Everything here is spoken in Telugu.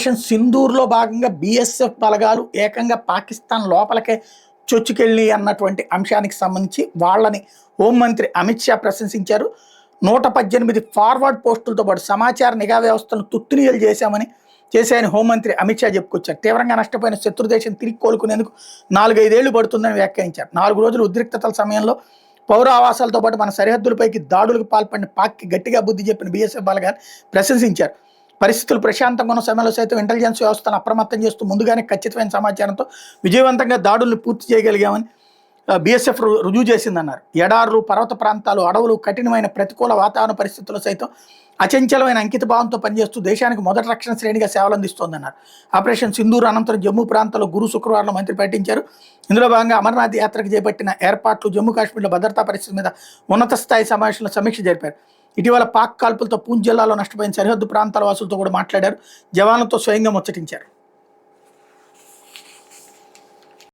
ఆపరేషన్ సింధూర్లో భాగంగా బీఎస్ఎఫ్ బలగాలు ఏకంగా పాకిస్తాన్ లోపలికే చొచ్చుకెళ్ళి అన్నటువంటి అంశానికి సంబంధించి వాళ్ళని హోంమంత్రి అమిత్ షా ప్రశంసించారు. 118 ఫార్వర్డ్ పోస్టులతో పాటు సమాచార నిఘా వ్యవస్థను తుత్తునియలు చేశాయని హోంమంత్రి అమిత్ షా చెప్పుకొచ్చారు. తీవ్రంగా నష్టపోయిన శత్రుదేశం తిరిగి కోలుకునేందుకు 4-5 ఏళ్లు పడుతుందని వ్యాఖ్యానించారు. 4 రోజులు ఉద్రిక్తతల సమయంలో పౌర ఆవాసాలతో పాటు మన సరిహద్దులపైకి దాడులకు పాల్పడిన పాక్కి గట్టిగా బుద్ధి చెప్పిన బీఎస్ఎఫ్ బలగాన్ని ప్రశంసించారు. పరిస్థితులు ప్రశాంతంగా ఉన్న సమయంలో సైతం ఇంటెలిజెన్స్ వ్యవస్థను అప్రమత్తం చేస్తూ ముందుగానే ఖచ్చితమైన సమాచారంతో విజయవంతంగా దాడులను పూర్తి చేయగలిగామని బీఎస్ఎఫ్ రుజువు చేసిందన్నారు. ఎడారులు, పర్వత ప్రాంతాలు, అడవులు, కఠినమైన ప్రతికూల వాతావరణ పరిస్థితుల్లో సైతం అచంచలమైన అంకిత భావంతో పనిచేస్తూ దేశానికి మొదటి రక్షణ శ్రేణిగా సేవలు అందిస్తోందన్నారు. ఆపరేషన్ సింధూర్ అనంతరం జమ్మూ ప్రాంతంలో శుక్రవారం మంత్రి పర్యటించారు. ఇందులో భాగంగా అమర్నాథ్ యాత్రకు చేపట్టిన ఏర్పాట్లు, జమ్మూ కాశ్మీర్లో భద్రతా పరిస్థితి మీద ఉన్నత స్థాయి సమావేశంలో సమీక్ష జరిపారు. ఇటీవల పాక్ కాల్పులతో పూంచ్ జిల్లాలో నష్టపోయిన సరిహద్దు ప్రాంతాల వాసులతో కూడా మాట్లాడారు. జవాన్లతో స్వయంగా ముచ్చటించారు.